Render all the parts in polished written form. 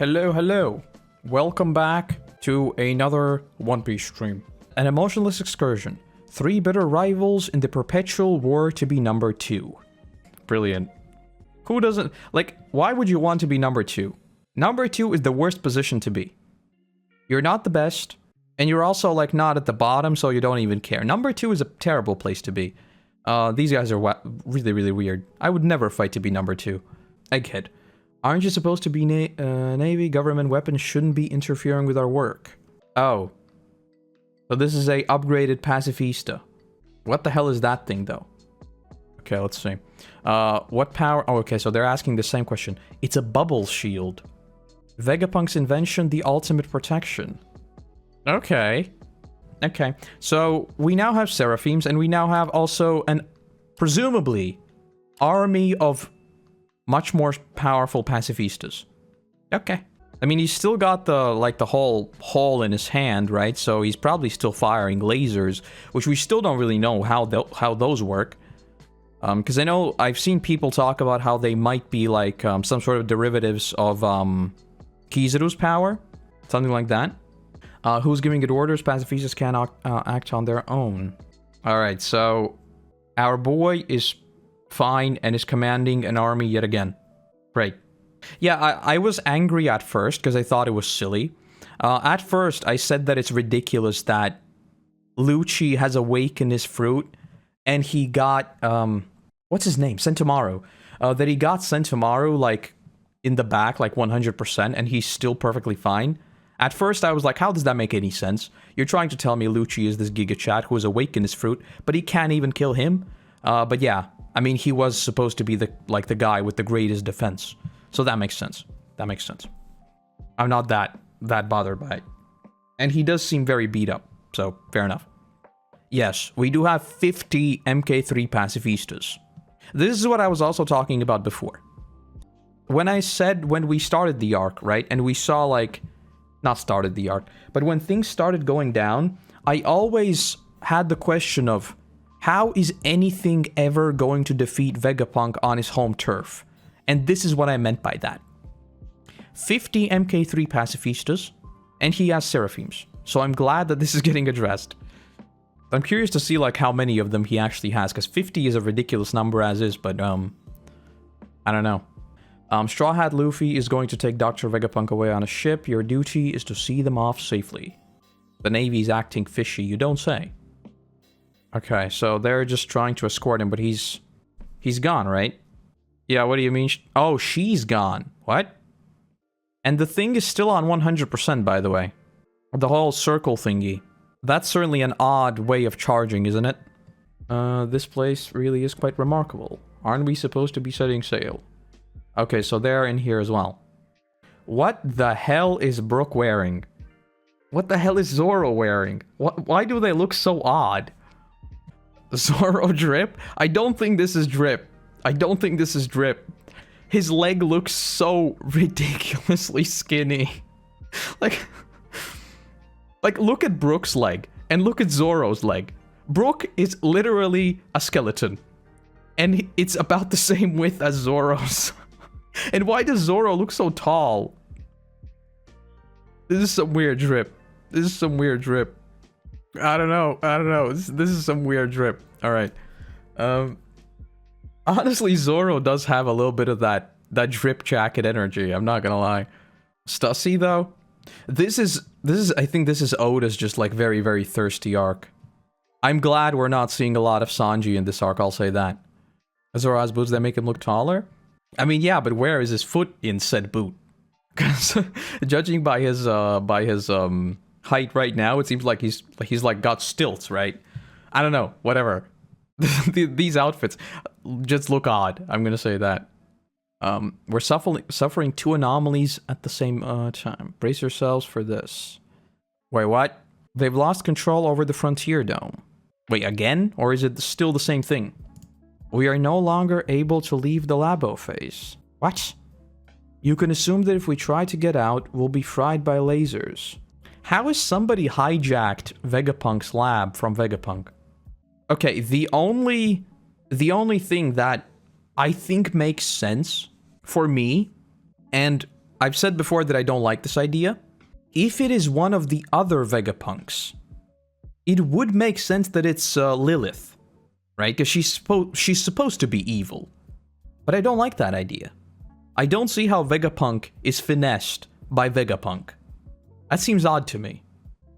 Hello. Welcome back to another One Piece stream. An emotionless excursion. 3 bitter rivals in the perpetual war to be number 2. Brilliant. Who doesn't... Like, why would you want to be number 2? Number 2 is the worst position to be. You're not the best, and you're also, like, not at the bottom, so you don't even care. Number 2 is a terrible place to be. These guys are really weird. I would never fight to be number 2. Egghead. Aren't you supposed to be Navy? Government weapons shouldn't be interfering with our work. Oh. So this is a upgraded Pacifista. What the hell is that thing, though? Okay, let's see. What power... Oh, okay, so they're asking the same question. It's a bubble shield. Vegapunk's invention, the ultimate protection. Okay. Okay, so we now have Seraphims, and we now have also an, presumably, army of much more powerful Pacifistas. Okay. I mean, he's still got the, like, the whole hole in his hand, right? So he's probably still firing lasers, which we still don't really know how those work. Because I know I've seen people talk about how they might be, like, some sort of derivatives of, Kizaru's power. Something like that. Who's giving it orders? Pacifistas can't act on their own. Alright, so our boy is fine and is commanding an army yet again. Great. Yeah, I was angry at first because I thought it was silly. At first, I said that it's ridiculous that Lucci has awakened his fruit and he got, what's his name? Sentomaru. That he got Sentomaru, like, in the back, like 100%, and he's still perfectly fine. At first, I was like, how does that make any sense? You're trying to tell me Lucci is this Giga Chat who has awakened his fruit, but he can't even kill him? But yeah, I mean, he was supposed to be the guy with the greatest defense. So that makes sense. That makes sense. I'm not that bothered by it. And he does seem very beat up, so fair enough. Yes, we do have 50 MK3 Pacifistas. This is what I was also talking about before. When I said when we started the arc, right, and we saw, like... Not started the arc, but when things started going down, I always had the question of, how is anything ever going to defeat Vegapunk on his home turf? And this is what I meant by that. 50 MK3 Pacifistas, and he has Seraphims. So I'm glad that this is getting addressed. I'm curious to see, like, how many of them he actually has, because 50 is a ridiculous number as is, but, I don't know. Straw Hat Luffy is going to take Dr. Vegapunk away on a ship. Your duty is to see them off safely. The Navy's acting fishy, you don't say. Okay, so they're just trying to escort him, but he's gone, right? Yeah, what do you mean? Oh, she's gone. What? And the thing is still on 100%, by the way. The whole circle thingy. That's certainly an odd way of charging, isn't it? This place really is quite remarkable. Aren't we supposed to be setting sail? Okay, so they're in here as well. What the hell is Brook wearing? What the hell is Zoro wearing? Why do they look so odd? Zoro drip? I don't think this is drip. I don't think this is drip. His leg looks so ridiculously skinny. Like, look at Brook's leg and look at Zoro's leg. Brook is literally a skeleton. And it's about the same width as Zoro's. And why does Zoro look so tall? This is some weird drip. This is some weird drip. I don't know. This is some weird drip. Alright. Honestly, Zoro does have a little bit of that drip jacket energy. I'm not gonna lie. Sussy, though? This is I think this is Oda's just, like, very thirsty arc. I'm glad we're not seeing a lot of Sanji in this arc, I'll say that. Zoro has boots that make him look taller? I mean, yeah, but where is his foot in said boot? Because judging by his height right now, it seems like he's like got stilts, right? I don't know, whatever. These outfits just look odd. I'm gonna say that. We're suffering 2 anomalies at the same time. Brace yourselves for this. Wait, what? They've lost control over the Frontier Dome. Wait, again? Or is it still the same thing? We are no longer able to leave the Labo phase. What? You can assume that if we try to get out, we'll be fried by lasers. How has somebody hijacked Vegapunk's lab from Vegapunk? Okay, the only thing that I think makes sense for me, and I've said before that I don't like this idea. If it is one of the other Vegapunks, it would make sense that it's Lilith, right? Because she's supposed to be evil. But I don't like that idea. I don't see how Vegapunk is finessed by Vegapunk. That seems odd to me.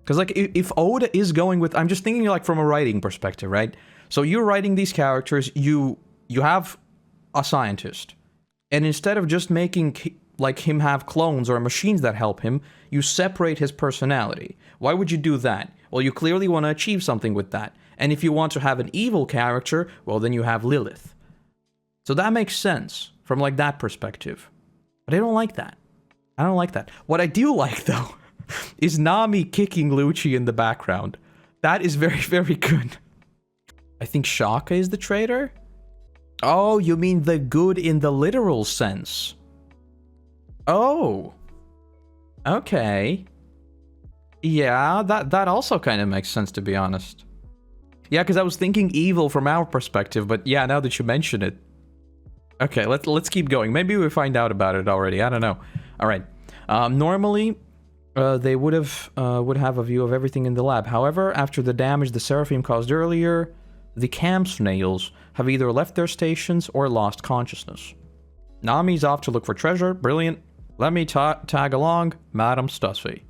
Because, like, if Oda is going with... I'm just thinking, like, from a writing perspective, right? So you're writing these characters, you have a scientist. And instead of just making, like, him have clones or machines that help him, you separate his personality. Why would you do that? Well, you clearly want to achieve something with that. And if you want to have an evil character, well, then you have Lilith. So that makes sense from, like, that perspective. But I don't like that. I don't like that. What I do like, though, is Nami kicking Lucci in the background. That is very, very good. I think Shaka is the traitor? Oh, you mean the good in the literal sense. Oh. Okay. Yeah, that also kind of makes sense, to be honest. Yeah, because I was thinking evil from our perspective, but yeah, now that you mention it. Okay, let's keep going. Maybe we find out about it already. I don't know. All right. Normally, they would have a view of everything in the lab. However, after the damage the Seraphim caused earlier, the camp snails have either left their stations or lost consciousness. Nami's off to look for treasure. Brilliant. Let me tag along, Madam Sussy.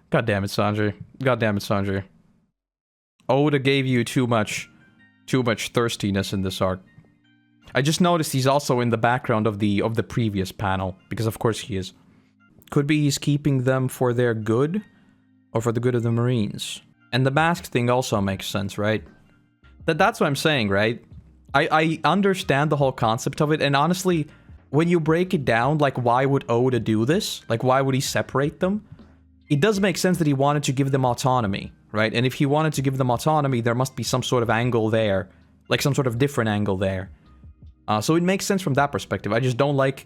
God damn it, Sanjay. God damn it, Sanjay. Oda gave you too much thirstiness in this arc. I just noticed he's also in the background of the previous panel, because of course he is. Could be he's keeping them for their good, or for the good of the Marines. And the mask thing also makes sense, right? That's what I'm saying, right? I understand the whole concept of it, and honestly, when you break it down, like, why would Oda do this? Like, why would he separate them? It does make sense that he wanted to give them autonomy, right? And if he wanted to give them autonomy, there must be some sort of angle there. Like, some sort of different angle there. So it makes sense from that perspective. I just don't like...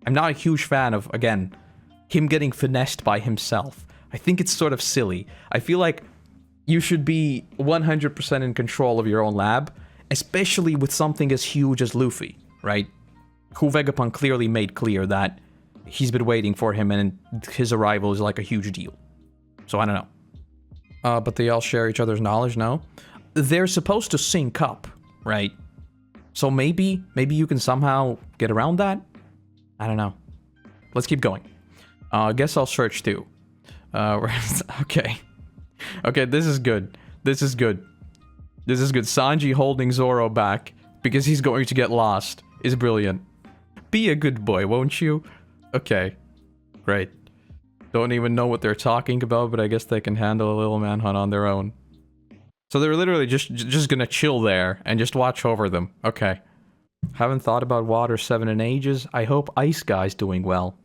I'm not a huge fan of, again, him getting finessed by himself. I think it's sort of silly. I feel like you should be 100% in control of your own lab, especially with something as huge as Luffy, right? Who Vegapunk clearly made clear that he's been waiting for him and his arrival is like a huge deal. So I don't know. But they all share each other's knowledge, no? They're supposed to sync up, right? So maybe you can somehow get around that? I don't know. Let's keep going. I guess I'll search too. Okay. Okay, this is good. This is good. This is good. Sanji holding Zoro back because he's going to get lost is brilliant. Be a good boy, won't you? Okay. Great. Don't even know what they're talking about, but I guess they can handle a little manhunt on their own. So they're literally just gonna chill there and just watch over them. Okay. Haven't thought about Water 7 in ages. I hope Ice Guy's doing well.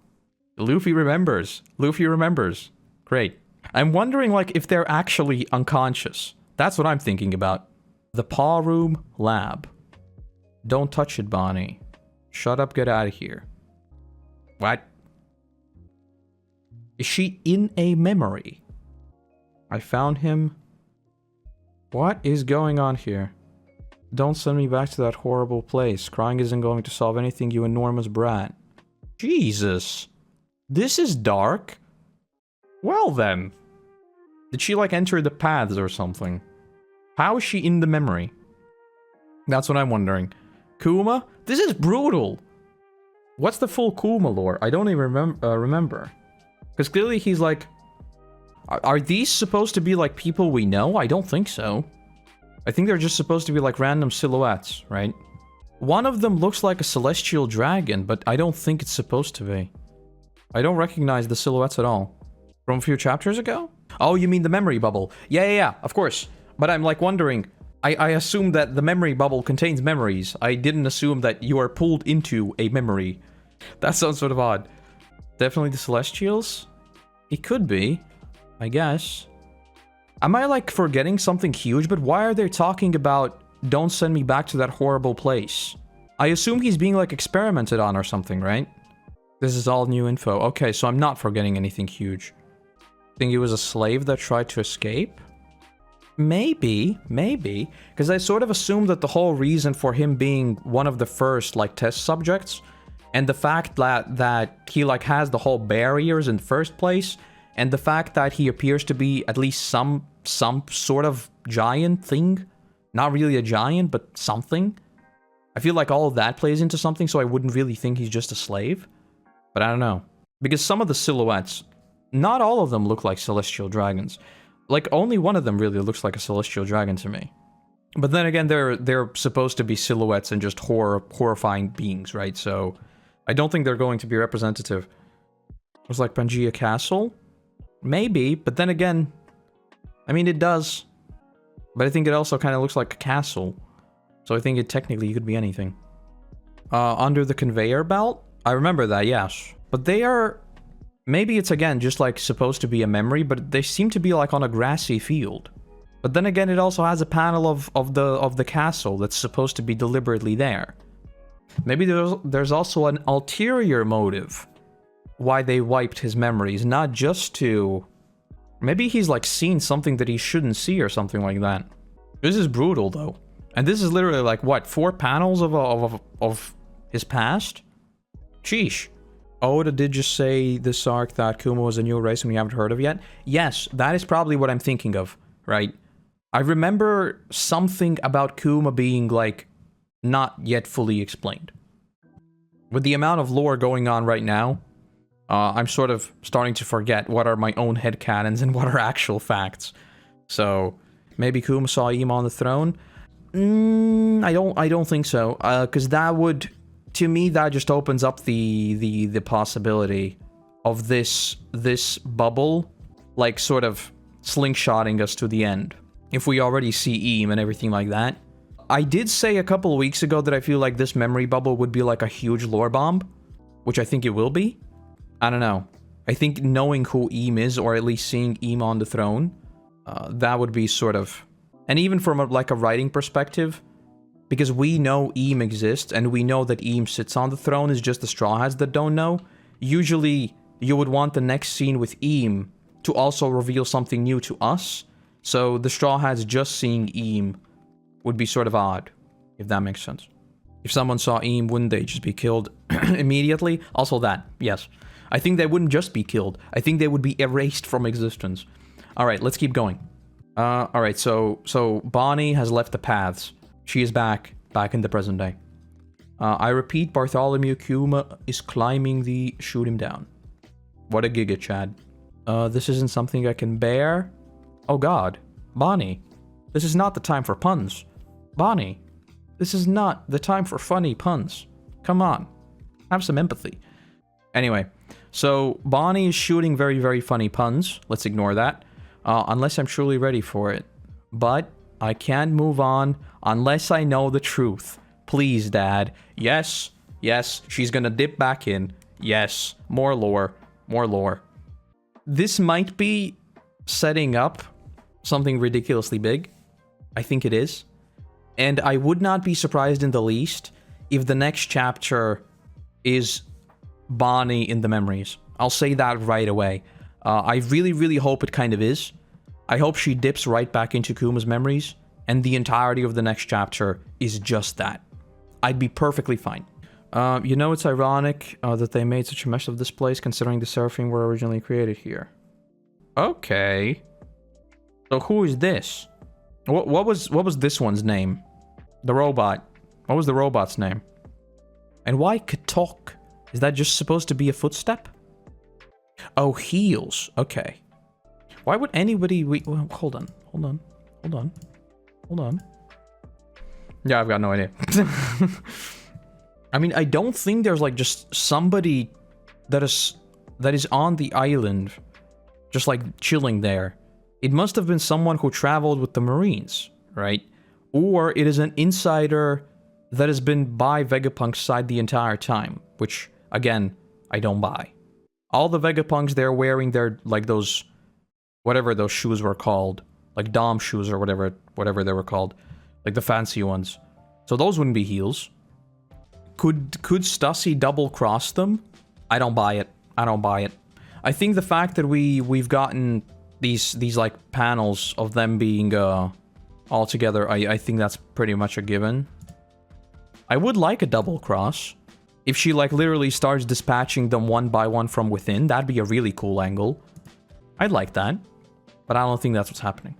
Luffy remembers. Luffy remembers. Great. I'm wondering, like, if they're actually unconscious. That's what I'm thinking about. The Paw Room Lab. Don't touch it, Bonnie. Shut up, get out of here. What? Is she in a memory? I found him... What is going on here? Don't send me back to that horrible place. Crying isn't going to solve anything, you enormous brat. Jesus. This is dark. Well then. Did she, like, enter the paths or something? How is she in the memory? That's what I'm wondering. Kuma? This is brutal. What's the full Kuma lore? I don't even remember. Because clearly he's like... Are these supposed to be, like, people we know? I don't think so. I think they're just supposed to be, like, random silhouettes, right? One of them looks like a celestial dragon, but I don't think it's supposed to be. I don't recognize the silhouettes at all. From a few chapters ago? Oh, you mean the memory bubble. Yeah, of course. But I'm, like, wondering... I assume that the memory bubble contains memories. I didn't assume that you are pulled into a memory. That sounds sort of odd. Definitely the Celestials? It could be. I guess. Am I, like, forgetting something huge? But why are they talking about don't send me back to that horrible place? I assume he's being, like, experimented on or something, right? This is all new info. Okay, so I'm not forgetting anything huge. Think he was a slave that tried to escape? Maybe. Because I sort of assumed that the whole reason for him being one of the first, like, test subjects And the fact that he like has the whole barriers in the first place, and the fact that he appears to be at least some sort of giant thing. Not really a giant, but something. I feel like all of that plays into something, so I wouldn't really think he's just a slave. But I don't know. Because some of the silhouettes, not all of them look like celestial dragons. Like, only one of them really looks like a celestial dragon to me. But then again, they're supposed to be silhouettes and just horrifying beings, right? So, I don't think they're going to be representative. It was like Pangea Castle? Maybe, but then again, I mean, it does. But I think it also kind of looks like a castle. So I think it technically could be anything. Under the conveyor belt? I remember that, yes. But they are... Maybe it's, again, just like supposed to be a memory, but they seem to be like on a grassy field. But then again, it also has a panel of the castle that's supposed to be deliberately there. Maybe there's also an ulterior motive why they wiped his memories, not just to... Maybe he's like seen something that he shouldn't see or something like that. This is brutal though. And this is literally like, what, 4 panels of his past? Sheesh. Oda did just say this arc that Kuma was a new race and we haven't heard of yet. Yes, that is probably what I'm thinking of, right? I remember something about Kuma being like, not yet fully explained. With the amount of lore going on right now, I'm sort of starting to forget what are my own headcanons and what are actual facts. So, maybe Kuma saw Ima on the throne? I don't think so. Because that would, to me, that just opens up the possibility of this bubble, like, sort of slingshotting us to the end. If we already see Im and everything like that. I did say a couple of weeks ago that I feel like this memory bubble would be like a huge lore bomb, which I think it will be. I don't know. I think knowing who Im is, or at least seeing Im on the throne, that would be sort of... And even from a writing perspective, because we know Im exists, and we know that Im sits on the throne, is just the Straw Hats that don't know. Usually, you would want the next scene with Im to also reveal something new to us. So the Straw Hats just seeing Im would be sort of odd, if that makes sense. If someone saw Im, wouldn't they just be killed immediately? Also that, yes. I think they wouldn't just be killed. I think they would be erased from existence. Alright, let's keep going. Alright, so Bonnie has left the paths. She is back in the present day. I repeat, Bartholomew Kuma is climbing the shoot him down. What a giga, Chad. This isn't something I can bear. Oh god. Bonnie. This is not the time for puns. Bonnie. This is not the time for funny puns. Come on. Have some empathy. Anyway, so Bonnie is shooting very, very funny puns. Let's ignore that. Unless I'm truly ready for it. But I can't move on unless I know the truth. Please, Dad. Yes. Yes. She's gonna dip back in. Yes. More lore. More lore. This might be setting up something ridiculously big. I think it is. And I would not be surprised in the least if the next chapter is Bonnie in the memories. I'll say that right away. I really, really hope it kind of is. I hope she dips right back into Kuma's memories, and the entirety of the next chapter is just that. I'd be perfectly fine. You know, it's ironic that they made such a mess of this place, considering the Seraphim were originally created here. Okay. So who is this? What was this one's name? The robot. What was the robot's name? And why Katok? Is that just supposed to be a footstep? Oh, heels. Okay. Why would anybody... Well, hold on. Yeah, I've got no idea. I mean, I don't think there's like just somebody that is on the island, just like chilling there. It must have been someone who traveled with the Marines, right? Or it is an insider that has been by Vegapunk's side the entire time, which, again, I don't buy. All the Vegapunks, they're wearing their, like, those, whatever those shoes were called, like Dom shoes or whatever they were called, like the fancy ones. So those wouldn't be heels. Could Sussy double-cross them? I don't buy it. I don't buy it. I think the fact that we've gotten these like panels of them being all together, I think that's pretty much a given. I would like a double cross. If she, like, literally starts dispatching them one by one from within, that'd be a really cool angle. I'd like that. But I don't think that's what's happening.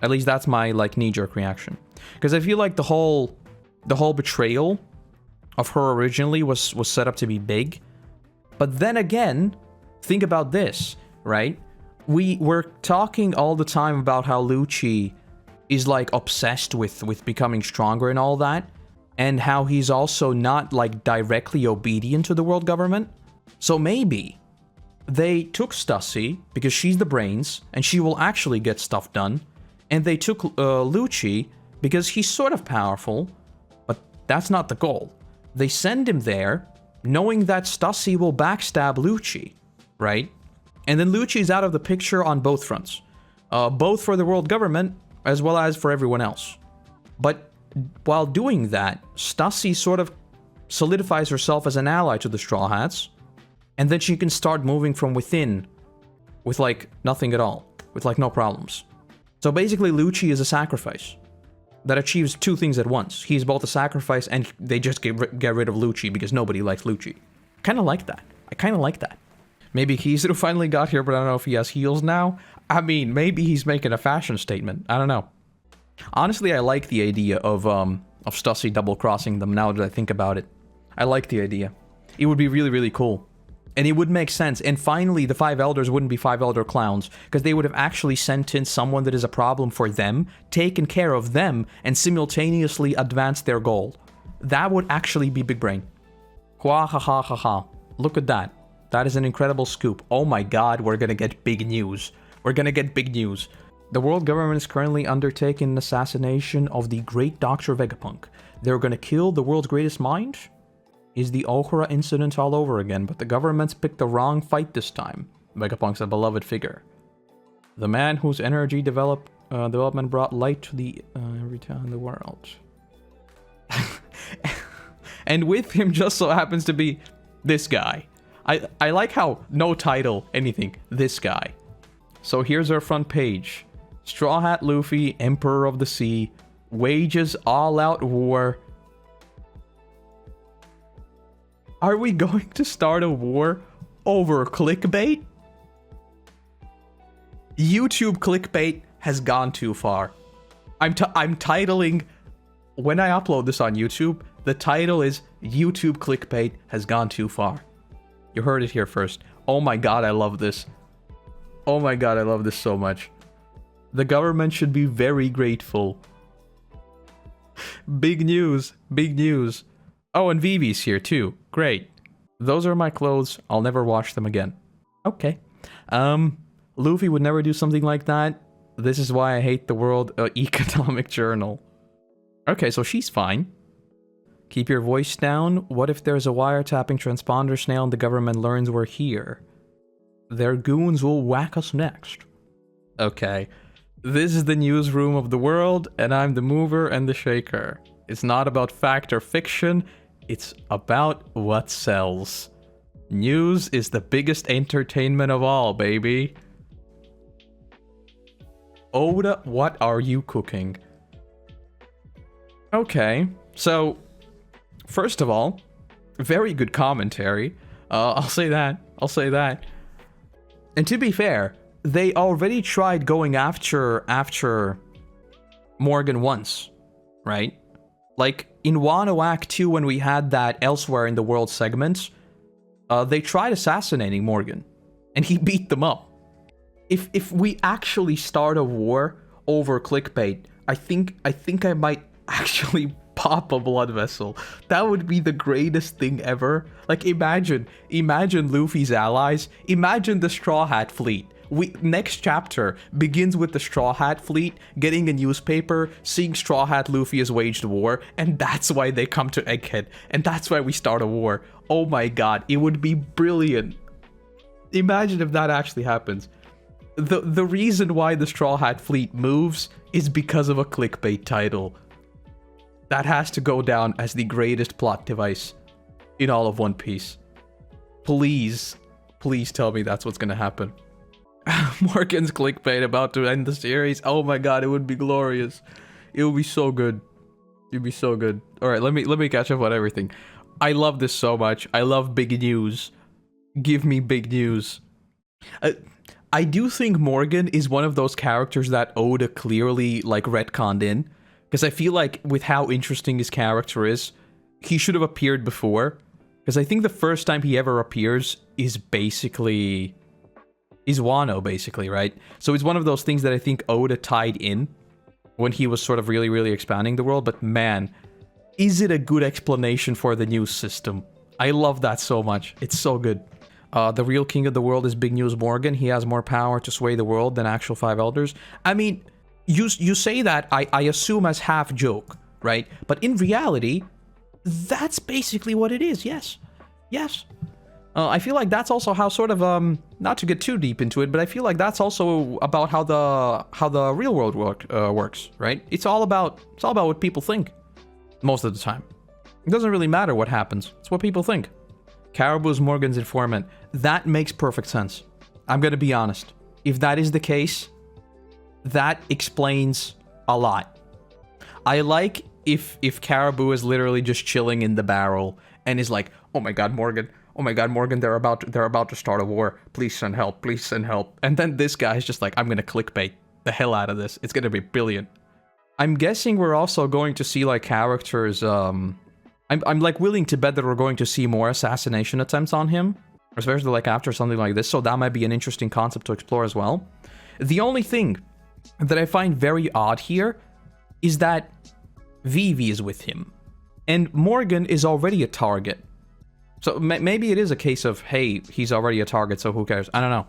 At least that's my, like, knee-jerk reaction. Because I feel like the whole betrayal of her originally was set up to be big. But then again, think about this, right? We're talking all the time about how Lucci is, like, obsessed with becoming stronger and all that. And how he's also not, like, directly obedient to the world government. So maybe they took Sussy, because she's the brains, and she will actually get stuff done. And they took Lucci, because he's sort of powerful, but that's not the goal. They send him there, knowing that Sussy will backstab Lucci, right? And then Lucci's out of the picture on both fronts. Both for the world government, as well as for everyone else. But while doing that, Sussy sort of solidifies herself as an ally to the Straw Hats, and then she can start moving from within with, like, nothing at all, with, like, no problems. So basically, Lucci is a sacrifice that achieves two things at once. He's both a sacrifice, and they just get rid of Lucci because nobody likes Lucci. Kind of like that. I kind of like that. Maybe Kizaru finally got here, but I don't know if he has heels now. I mean, maybe he's making a fashion statement. I don't know. Honestly, I like the idea of Sussy double-crossing them now that I think about it. I like the idea. It would be really, really cool. And it would make sense. And finally, the 5 elders wouldn't be 5 elder clowns, because they would have actually sent in someone that is a problem for them, taken care of them, and simultaneously advanced their goal. That would actually be big brain. Ha ha ha ha ha. Look at that. That is an incredible scoop. Oh my god, we're gonna get big news. We're gonna get big news. The world government is currently undertaking an assassination of the great Dr. Vegapunk. They're gonna kill the world's greatest mind? Is the Ohura incident all over again, but the government's picked the wrong fight this time. Vegapunk's a beloved figure. The man whose energy development brought light to the every town in the world. And with him just so happens to be this guy. I like how no title, anything, this guy. So here's our front page. Straw Hat Luffy, Emperor of the Sea, wages all-out war. Are we going to start a war over clickbait? YouTube Clickbait has gone too far. I'm titling... When I upload this on YouTube, the title is YouTube Clickbait has gone too far. You heard it here first. Oh my god, I love this. Oh my god, I love this so much. The government should be very grateful. Big news, big news. Oh, and Vivi's here too. Great. Those are my clothes. I'll never wash them again. Okay. Luffy would never do something like that. This is why I hate the World Economic Journal. Okay, so she's fine. Keep your voice down. What if there's a wiretapping transponder snail and the government learns we're here? Their goons will whack us next. Okay. This is the newsroom of the world, and I'm the mover and the shaker. It's not about fact or fiction, it's about what sells. News is the biggest entertainment of all, baby. Oda, what are you cooking? Okay, so, first of all, very good commentary. I'll say that. I'll say that. And to be fair, they already tried going after Morgan once, right? Like, in Wano Act 2, when we had that Elsewhere in the World segment, they tried assassinating Morgan, and he beat them up. If we actually start a war over clickbait, I think I might actually pop a blood vessel. That would be the greatest thing ever. Like, imagine Luffy's allies. Imagine the Straw Hat Fleet. Next chapter begins with the Straw Hat Fleet getting a newspaper, seeing Straw Hat Luffy has waged war, and that's why they come to Egghead, and that's why we start a war. Oh my god, it would be brilliant. Imagine if that actually happens. The reason why the Straw Hat Fleet moves is because of a clickbait title. That has to go down as the greatest plot device in all of One Piece. Please, please tell me that's what's gonna happen. Morgan's clickbait about to end the series. Oh my god, it would be glorious. It would be so good. It'd be so good. All right, let me catch up on everything. I love this so much. I love big news. Give me big news. I do think Morgan is one of those characters that Oda clearly, like, retconned in. Because I feel like, with how interesting his character is, he should have appeared before. Because I think the first time he ever appears is basically... is Wano, basically, right? So it's one of those things that I think Oda tied in when he was sort of really, really expanding the world. But man, is it a good explanation for the new system? I love that so much. It's so good. The real king of the world is Big News Morgan. He has more power to sway the world than actual 5 elders. I mean, you say that, I assume as half joke, right? But in reality, that's basically what it is, yes. Yes. I feel like that's also how sort of, not to get too deep into it, but I feel like that's also about how the real world works, right? It's all about what people think, most of the time. It doesn't really matter what happens. It's what people think. Caribou's Morgan's informant. That makes perfect sense. I'm gonna be honest. If that is the case, that explains a lot. I like if Caribou is literally just chilling in the barrel and is like, oh my god, Morgan, they're about to start a war. Please send help, please send help. And then this guy is just like, I'm gonna clickbait the hell out of this. It's gonna be brilliant. I'm guessing we're also going to see, like, characters, I'm like willing to bet that we're going to see more assassination attempts on him, especially like after something like this, so that might be an interesting concept to explore as well. The only thing that I find very odd here is that Vivi is with him, and Morgan is already a target. So maybe it is a case of, hey, he's already a target, so who cares? I don't know.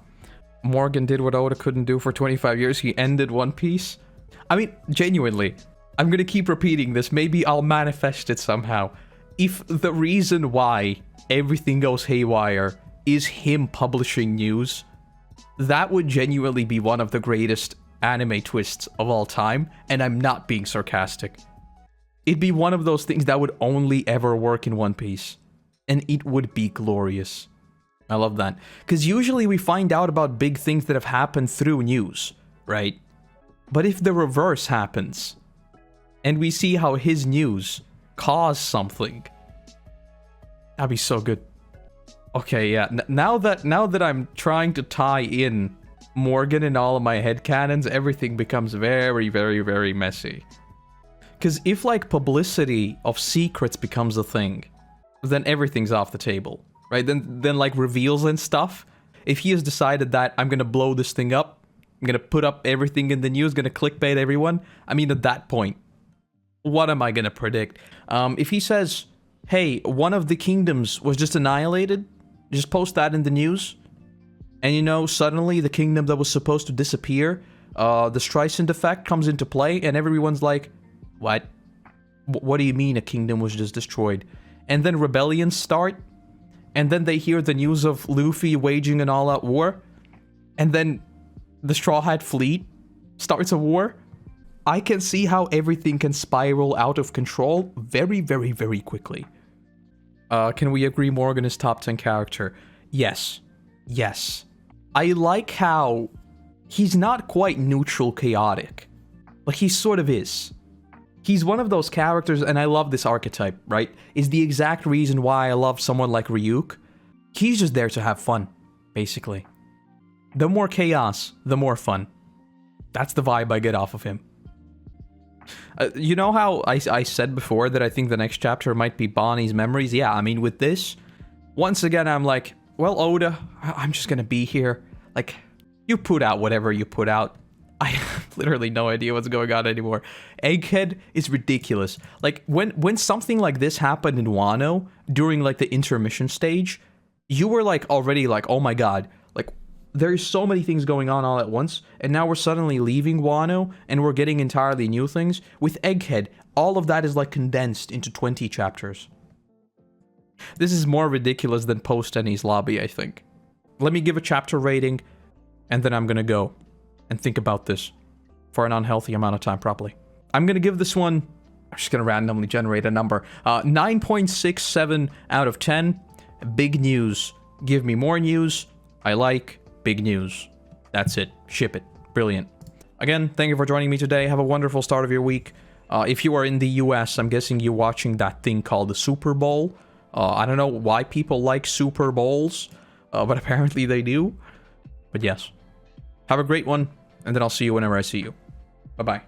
Morgan did what Oda couldn't do for 25 years. He ended One Piece. I mean, genuinely, I'm gonna keep repeating this. Maybe I'll manifest it somehow. If the reason why everything goes haywire is him publishing news, that would genuinely be one of the greatest anime twists of all time, and I'm not being sarcastic. It'd be one of those things that would only ever work in One Piece, and it would be glorious. I love that. Because usually we find out about big things that have happened through news, right? But if the reverse happens, and we see how his news caused something, that'd be so good. Okay, yeah, now that I'm trying to tie in Morgan in all of my headcanons, everything becomes very, very, very messy. Because if, like, publicity of secrets becomes a thing, then everything's off the table, right? Then like, reveals and stuff. If he has decided that I'm gonna blow this thing up, I'm gonna put up everything in the news, gonna clickbait everyone, I mean, at that point, what am I gonna predict? If he says, hey, one of the kingdoms was just annihilated, just post that in the news, and you know, suddenly the kingdom that was supposed to disappear, the Streisand effect comes into play, and everyone's like, what? What do you mean a kingdom was just destroyed? And then rebellions start, and then they hear the news of Luffy waging an all-out war, and then the Straw Hat Fleet starts a war. I can see how everything can spiral out of control very, very, very quickly. Can we agree Morgan is top 10 character? Yes. Yes. I like how he's not quite neutral chaotic, but he sort of is. He's one of those characters, and I love this archetype, right? Is the exact reason why I love someone like Ryuk. He's just there to have fun, basically. The more chaos, the more fun. That's the vibe I get off of him. You know how I said before that I think the next chapter might be Bonnie's memories? Yeah, I mean, with this, once again, I'm like, well, Oda, I'm just gonna be here. Like, you put out whatever you put out. I have literally no idea what's going on anymore. Egghead is ridiculous. Like, when something like this happened in Wano, during, like, the intermission stage, you were, like, already like, oh my god, like, there's so many things going on all at once, and now we're suddenly leaving Wano, and we're getting entirely new things. With Egghead, all of that is, like, condensed into 20 chapters. This is more ridiculous than Post-Ennie's Lobby, I think. Let me give a chapter rating, and then I'm gonna go and think about this for an unhealthy amount of time properly. I'm gonna give this one, I'm just gonna randomly generate a number, 9.67 out of 10. Big news. Give me more news. I like big news. That's it. Ship it. Brilliant. Again, thank you for joining me today. Have a wonderful start of your week. If you are in the US, I'm guessing you're watching that thing called the Super Bowl. I don't know why people like Super Bowls, but apparently they do. But yes. Have a great one, and then I'll see you whenever I see you. Bye-bye.